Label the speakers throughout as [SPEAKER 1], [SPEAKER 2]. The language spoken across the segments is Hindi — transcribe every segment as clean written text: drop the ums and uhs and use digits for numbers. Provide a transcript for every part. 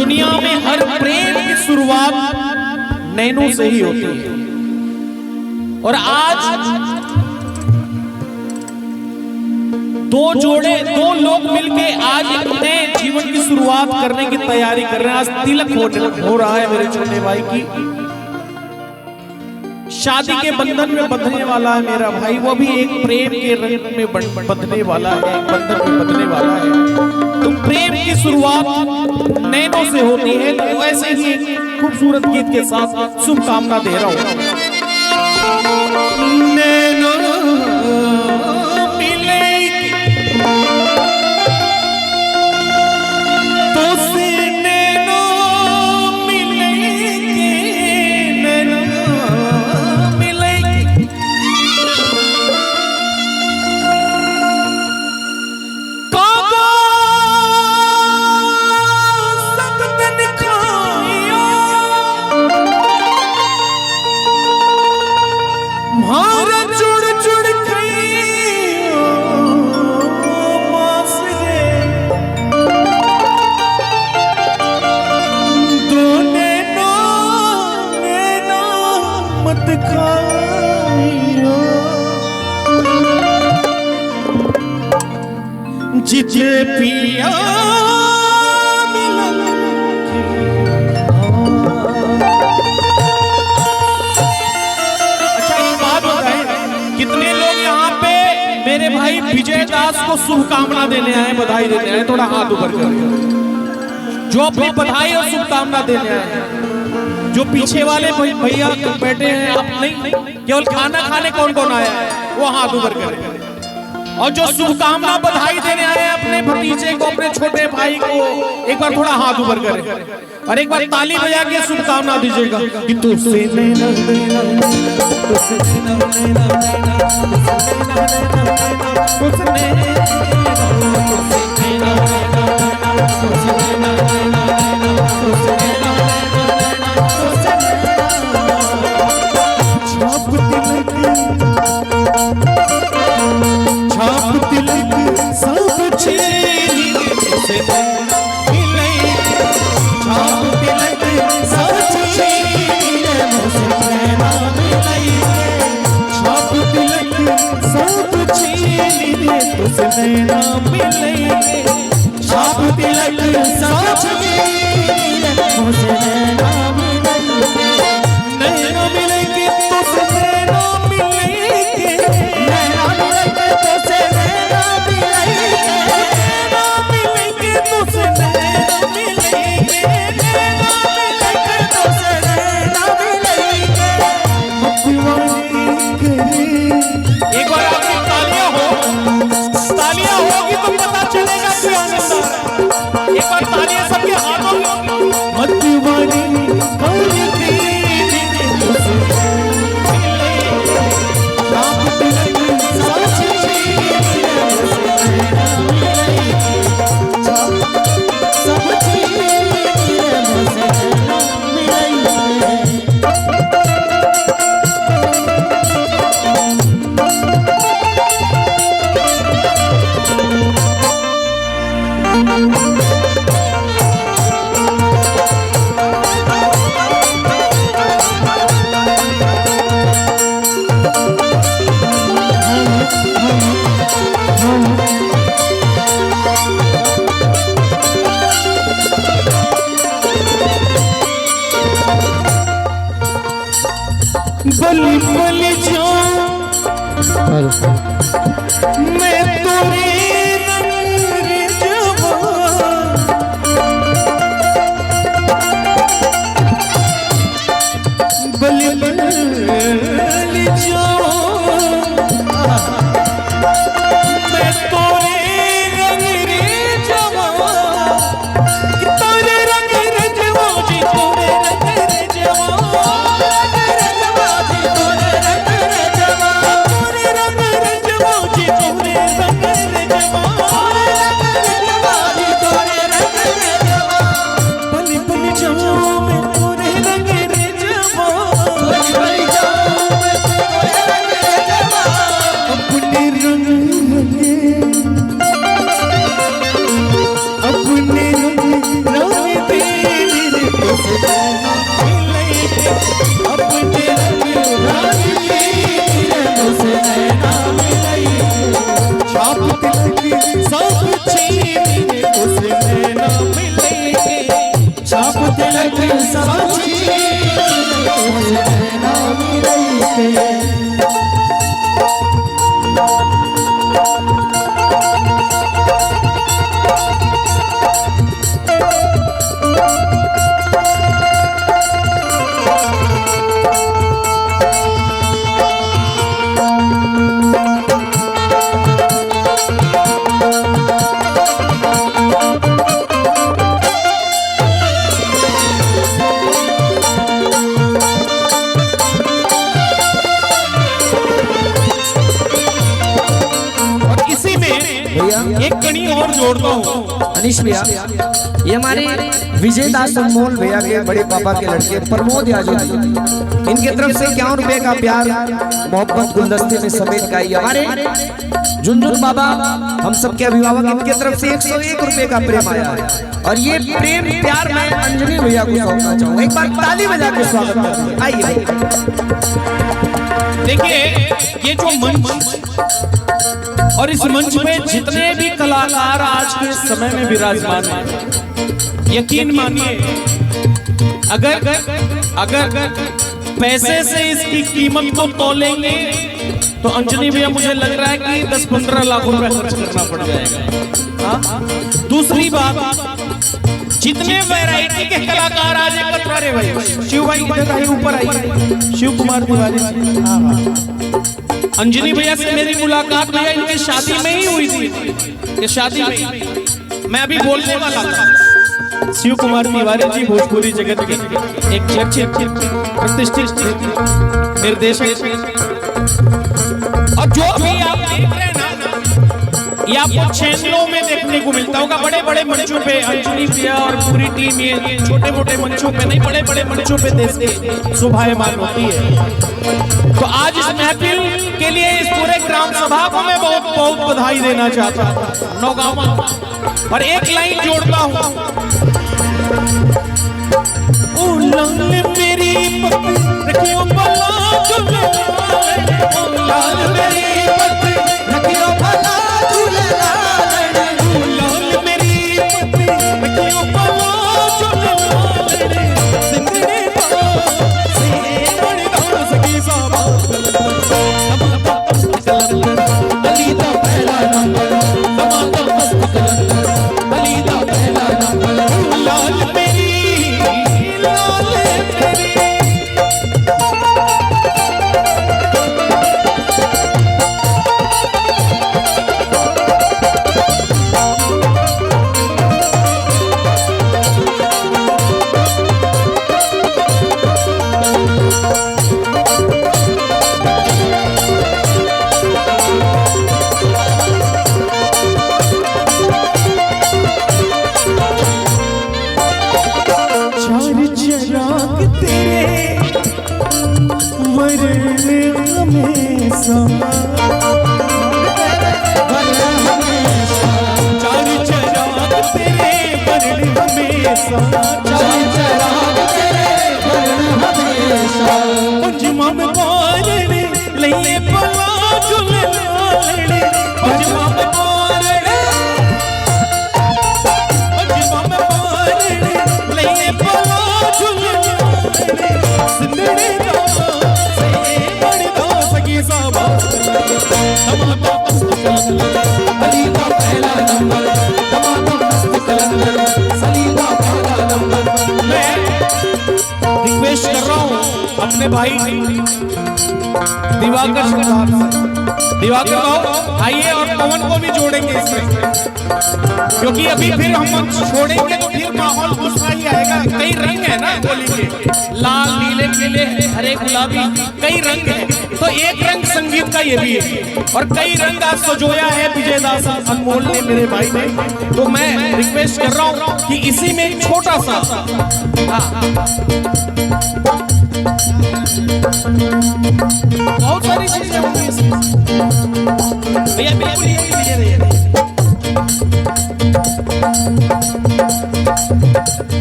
[SPEAKER 1] दुनिया में हर प्रेम की शुरुआत नैनों से ही होती है। और आज दो लोग मिलके आज अपने जीवन की शुरुआत करने की तैयारी कर रहे हैं। आज तिलक हो रहा है मेरे छोटे भाई की। शादी के बंधन में बंधने वाला है मेरा भाई, वो भी एक प्रेम के रंग में बंधने वाला है, एक बंधन में बंधने वाला है। तो प्रेम की शुरुआत नैनों से होती है। तो ऐसे ही एक खूबसूरत गीत के साथ शुभकामना दे रहा हूं। नैनों जिसे पिया मिलन अच्छा एक बात बताएं, कितने लोग यहाँ पे मेरे भाई विजय दास को शुभकामना देने आए, बधाई देने आए? थोड़ा हाथ ऊपर करिए जो अपनी बधाई और शुभकामना देने आए। जो पीछे वाले भैया बैठे हैं, आप नहीं, केवल खाना खाने कौन कौन आया है वो हाथ ऊपर करें। और जो शुभकामना बधाई देने आए हैं अपने भतीजे को, अपने छोटे भाई को, एक बार थोड़ा हाथ ऊपर करें और एक बार ताली बजा के शुभकामना दीजिएगा कि तुझसे बली बली जाऊं मैं तोरे रंग जवान, बली बली जाऊं मैं तोरे रंग जवान, तोरे रंग जवान जी, तोरे रंग जवान। एक कड़ी और जोड़ता हूँ
[SPEAKER 2] अनिश भैया, ये हमारे विजय दास अनमोल भैया के बड़े पापा के लड़के प्रमोद यादव जी, इनके तरफ से 51 रुपए का प्यार मोहब्बत गुलदस्ते में समेत का हमारे झुनझुन बाबा हम सबके अभिभावक, इनके तरफ से 101 रुपए का प्रेम आया है। और ये प्रेम प्यार मैं अंजनी भैया को सौंपना चाहूंगा। एक बार ताली बजा के स्वागत करते। आइए
[SPEAKER 1] देखिए, ये जो मंच और इस मंच पे जितने भी कलाकार आज के समय में विराजमान हैं, यकीन मानिए अगर पैसे से इसकी कीमत को तोलेंगे तो अंजनी भैया मुझे लग रहा है कि 10-15 लाख रुपए खर्च करना पड़ जाएगा। दूसरी बात, जितने वैरायटी के कलाकार आज एकत्र, अरे भाई शिव भाई इधर आइए, ऊपर आइए, शिव कुमार तिवारी। अंजनी भैया से मेरी मुलाकात भैया इनकी शादी में ही हुई थी। ये शादी में मैं अभी बोलने वाला था। शिव कुमार तिवारी जी भोजपुरी जगत के एक चर्चित प्रतिष्ठित निर्देशक, और जो भी आप देख रहे हैं ना, ये आपको चैनलों में देखने को मिलता होगा। बड़े बड़े मंचों पे अंजनी भैया और पूरी टीम, ये छोटे मोटे मंचों पे नहीं, बड़े बड़े मंचों पे देश की शोभायमान होती है। तो आज इस महफिल के लिए इस पूरे ग्राम सभा को मैं बहुत बहुत बधाई देना चाहता हूँ नौगांव। और एक लाइन जोड़ता हूँ, मेरी रखियो भला झूले, मेरी रखियो भला झूले, मेरी रखियो भला झूले, जिंदगी से बड़ी दौड़ सकी सामा अली दा पहला नंबर, समाता मस्त कलंदर अली दा पहला नंबर, लाल मेरी लाल मेरी। रिक्वेस्ट कर रहा हूँ अपने भाई दिवाकर दिवाकर भाव आइए, और पवन को भी जोड़ेंगे इसमें, क्योंकि अभी फिर हम छोड़ेंगे तो फिर माहौल दूसरा ही आएगा। कई रंग है ना होली के, लाल नीले पीले हरे गुलाबी, कई रंग है। तो एक रंग संगीत का ये भी है, और कई रंग आज सजोया है विजय दास अनमोल ने, मेरे भाई ने। तो मैं रिक्वेस्ट कर रहा हूँ कि इसी में एक छोटा सा बहुत सारी चीजें होंगी इसमें भैया, बिल्कुल ये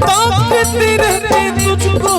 [SPEAKER 1] ताकती रहते तुझको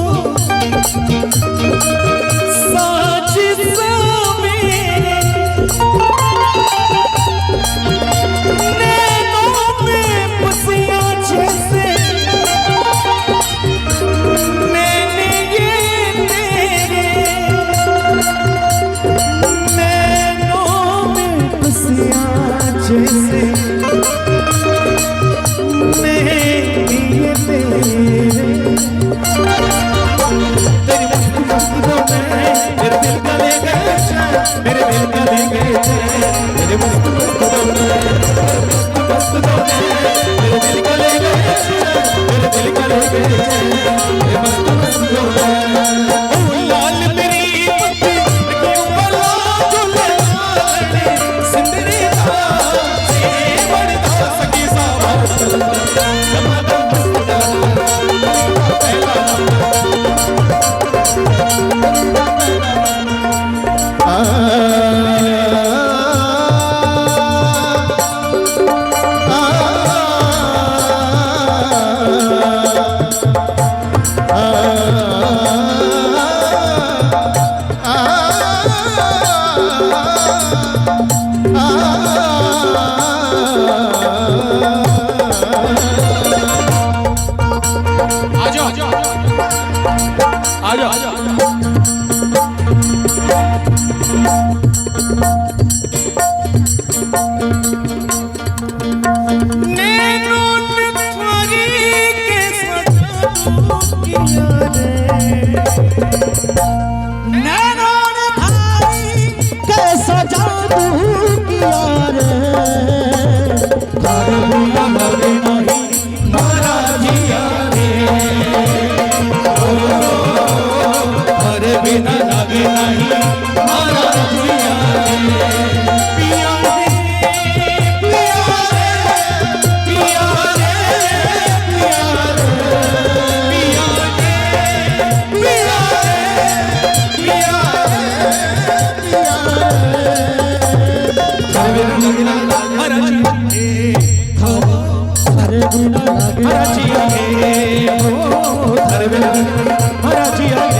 [SPEAKER 1] हरा जिया